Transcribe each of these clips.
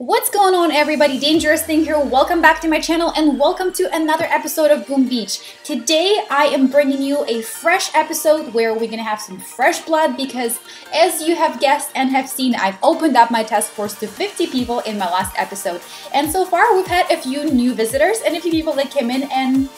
What's going on, everybody? DangerousThing here. Welcome back to my channel and welcome to another episode of Boom Beach. Today I am bringing you a fresh episode where we're gonna have some fresh blood because, as you have guessed and have seen, I've opened up my task force to 50 people in my last episode, and so far we've had a few new visitors and a few people that came in and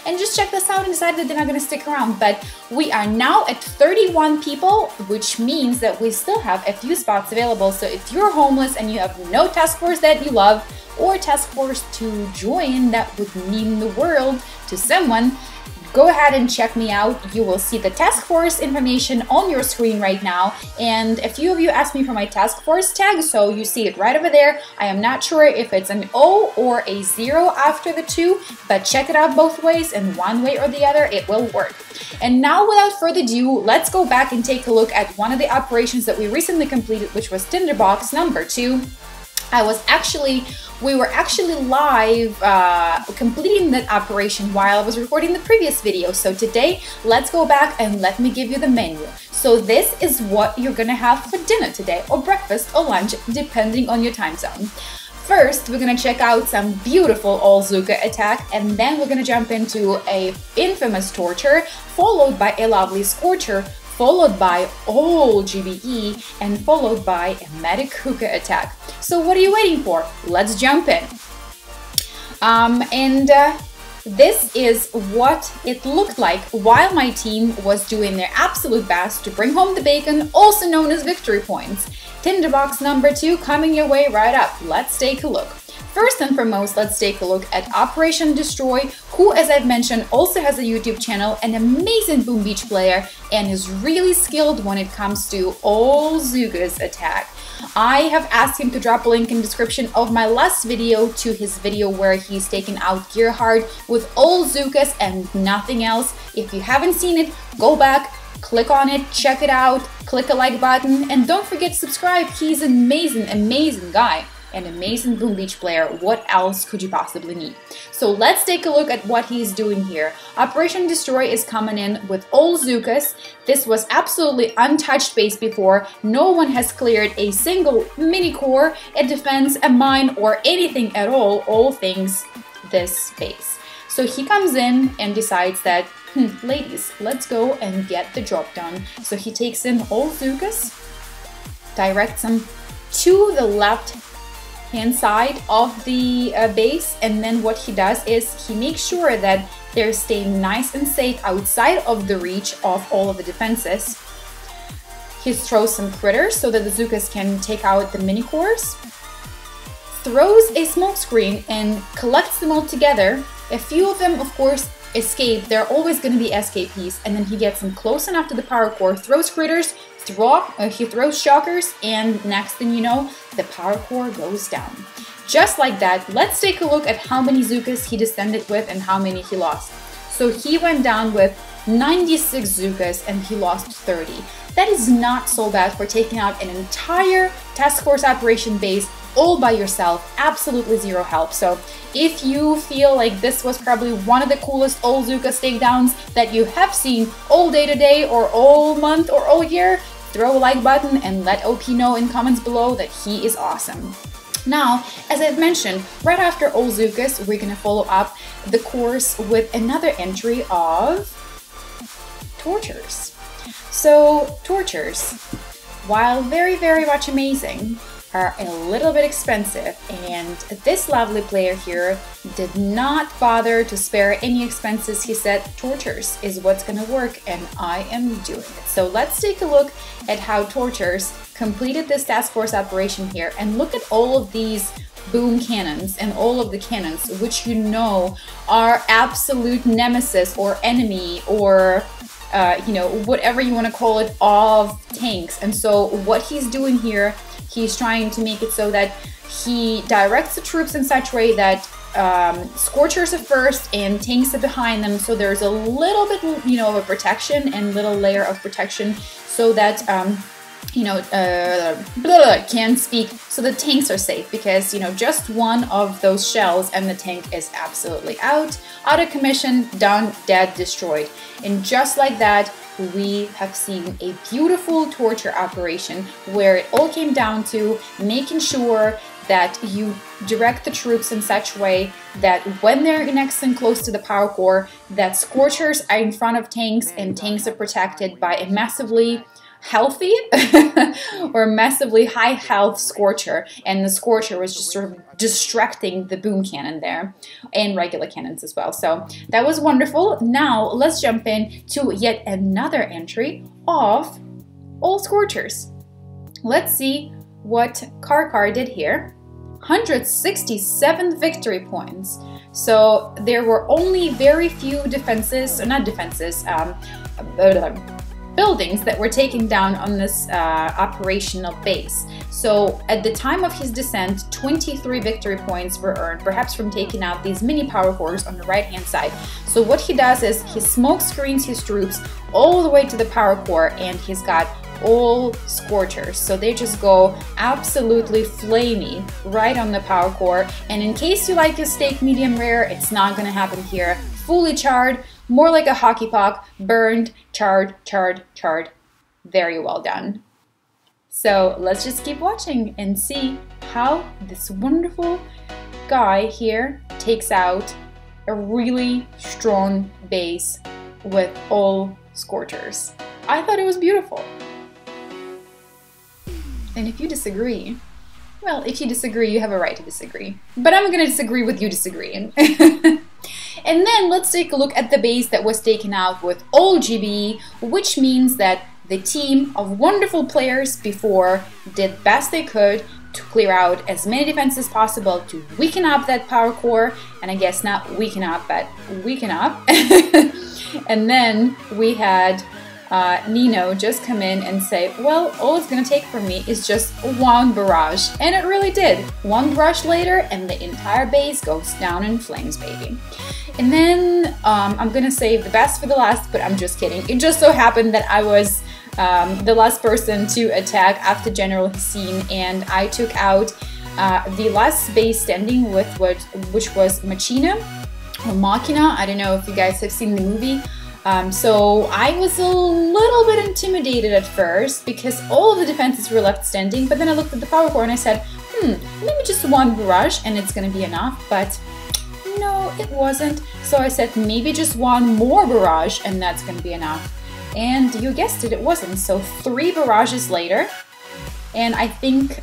and just checked this out and decided that they're not gonna stick around. But we are now at 31 people, which means that we still have a few spots available. So if you're homeless and you have no task force that you love or task force to join that would mean the world to someone, go ahead and check me out. You will see the task force information on your screen right now, and a few of you asked me for my task force tag, so you see it right over there. I am not sure if it's an O or a 0 after the 2, but check it out both ways, and one way or the other it will work. And now, without further ado, let's go back and take a look at one of the operations that we recently completed, which was Tinderbox number 2. We were actually live completing that operation while I was recording the previous video. So today, let's go back and let me give you the menu. So this is what you're gonna have for dinner today, or breakfast or lunch, depending on your time zone. First, we're gonna check out some beautiful All Zooka attack, and then we're gonna jump into a infamous torture, followed by a lovely Scorcher, followed by all GBE, and followed by a medic hookah attack. So what are you waiting for? Let's jump in. This is what it looked like while my team was doing their absolute best to bring home the bacon, also known as victory points. Tinderbox number 2 coming your way right up. Let's take a look. First and foremost, let's take a look at Operation Destroy, who, as I've mentioned, also has a YouTube channel, an amazing Boom Beach player, and is really skilled when it comes to All Zookas attack. I have asked him to drop a link in the description of my last video to his video where he's taken out Gearhard with All Zookas and nothing else. If you haven't seen it, go back, click on it, check it out, click a like button, and don't forget to subscribe. He's an amazing, amazing guy. An amazing Boom Beach player. What else could you possibly need? So let's take a look at what he's doing here. Operation Destroy is coming in with All Zookas. This was absolutely untouched base before. No one has cleared a single mini core, a defense, a mine, or anything at all things this base. So he comes in and decides that, ladies, let's go and get the job done. So he takes in All Zookas, directs them to the left hand side of the base, and then what he does is he makes sure that they're staying nice and safe outside of the reach of all of the defenses. He throws some critters so that the Zookas can take out the mini cores, throws a smoke screen and collects them all together. A few of them, of course, escape. There are always going to be escapees, and then he gets them close enough to the power core, throws critters, he throws shockers, and next thing you know, the power core goes down. Just like that, let's take a look at how many Zookas he descended with and how many he lost. So he went down with 96 Zookas and he lost 30. That is not so bad for taking out an entire task force operation base all by yourself, absolutely zero help. So if you feel like this was probably one of the coolest All Zookas takedowns that you have seen all day today or all month or all year, throw a like button and let OP know in comments below that he is awesome. Now, as I've mentioned, right after All Zookas, we're gonna follow up the course with another entry of Tortures. So, Tortures, while very, very much amazing, are a little bit expensive, and this lovely player here did not bother to spare any expenses. He said Tortures is what's gonna work, and I am doing it. So let's take a look at how Tortures completed this task force operation here, and look at all of these boom cannons and all of the cannons, which you know are absolute nemesis or enemy or whatever you want to call it, of tanks. And so what he's doing here, he's trying to make it so that he directs the troops in such a way that Scorchers are first and tanks are behind them, so there's a little bit, of a protection and little layer of protection so that can't speak, so the tanks are safe, because just one of those shells and the tank is absolutely out of commission, done, dead, destroyed. And just like that, we have seen a beautiful torture operation where it all came down to making sure that you direct the troops in such a way that when they're next and close to the power core, that Scorchers are in front of tanks and tanks are protected by a massively healthy or massively high health Scorcher, and the Scorcher was just sort of distracting the boom cannon there and regular cannons as well. So that was wonderful. Now let's jump in to yet another entry of All Scorchers. Let's see what Karkar did here. 167 victory points. So there were only very few buildings that were taken down on this operational base. So at the time of his descent, 23 victory points were earned, perhaps from taking out these mini power cores on the right hand side. So what he does is he smoke screens his troops all the way to the power core, and he's got all Scorchers. So they just go absolutely flamey right on the power core. And in case you like your steak medium rare, it's not gonna happen here. Fully charred, more like a hockey puck, burned, charred, charred, charred. Very well done. So let's just keep watching and see how this wonderful guy here takes out a really strong base with all Scorchers. I thought it was beautiful. And if you disagree, well, if you disagree, you have a right to disagree. But I'm gonna disagree with you disagreeing. And then let's take a look at the base that was taken out with all GBE, which means that the team of wonderful players before did best they could to clear out as many defenses as possible to weaken up that power core, and I guess not weaken up, but weaken up. And then we had Nino just come in and say, well, all it's gonna take from me is just one barrage. And it really did. One barrage later and the entire base goes down in flames, baby. And then I'm gonna save the best for the last, but I'm just kidding. It just so happened that I was the last person to attack after General Hussein, and I took out the last base standing with which was Machina or Machina. I don't know if you guys have seen the movie. So I was a little bit intimidated at first because all of the defenses were left standing, but then I looked at the power core and I said, maybe just one barrage and it's gonna be enough, but no, it wasn't. So I said maybe just one more barrage and that's gonna be enough. And you guessed it, it wasn't. So 3 barrages later, and I think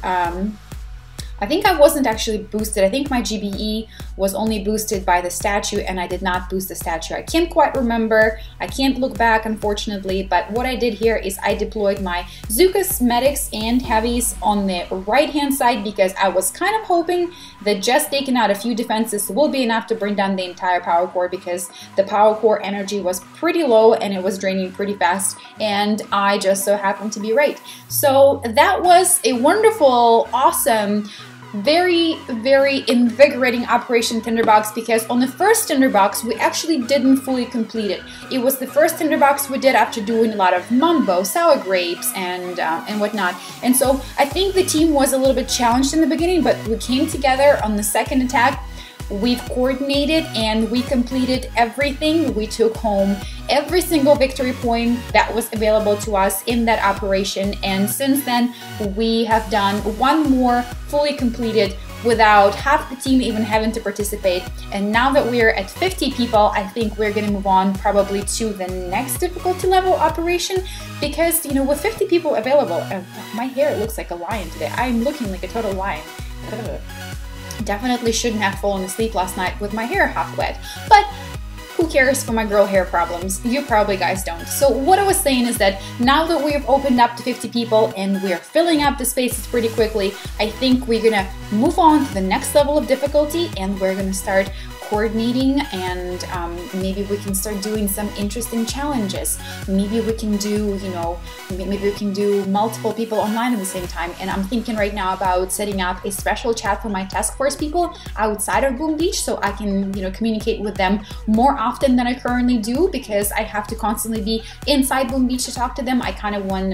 I wasn't actually boosted. I think my GBE was only boosted by the statue and I did not boost the statue. I can't quite remember. I can't look back, unfortunately, but what I did here is I deployed my Zookas, medics, and heavies on the right-hand side because I was kind of hoping that just taking out a few defenses will be enough to bring down the entire power core because the power core energy was pretty low and it was draining pretty fast, and I just so happened to be right. So that was a wonderful, awesome, very, very invigorating Operation Tinderbox, because on the first Tinderbox we actually didn't fully complete it. It was the first Tinderbox we did after doing a lot of mumbo, sour grapes, and whatnot. And so I think the team was a little bit challenged in the beginning, but we came together on the second attack. We've coordinated and we completed everything. We took home every single victory point that was available to us in that operation, and since then we have done one more fully completed without half the team even having to participate. And now that we're at 50 people, I think we're gonna move on probably to the next difficulty level operation, because, you know, with 50 people available, my hair looks like a lion today. I'm looking like a total lion. Definitely shouldn't have fallen asleep last night with my hair half wet, but who cares for my girl hair problems? You probably guys don't. So what I was saying is that now that we've opened up to 50 people and we're filling up the spaces pretty quickly, I think we're gonna move on to the next level of difficulty, and we're gonna start coordinating, and maybe we can start doing some interesting challenges. Maybe we can do, you know, maybe we can do multiple people online at the same time. And I'm thinking right now about setting up a special chat for my task force people outside of Boom Beach, so I can, you know, communicate with them more often than I currently do, because I have to constantly be inside Boom Beach to talk to them. I kind of want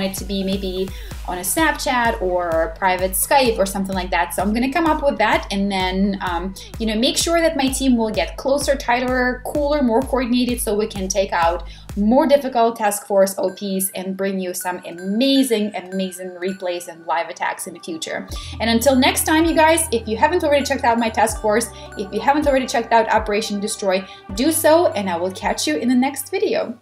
it to be maybe on a Snapchat or private Skype or something like that. So I'm gonna come up with that, and then make sure that my team will get closer, tighter, cooler, more coordinated, so we can take out more difficult task force OPs and bring you some amazing replays and live attacks in the future. And until next time, you guys, if you haven't already checked out my task force, if you haven't already checked out Operation Destroy, do so, and I will catch you in the next video.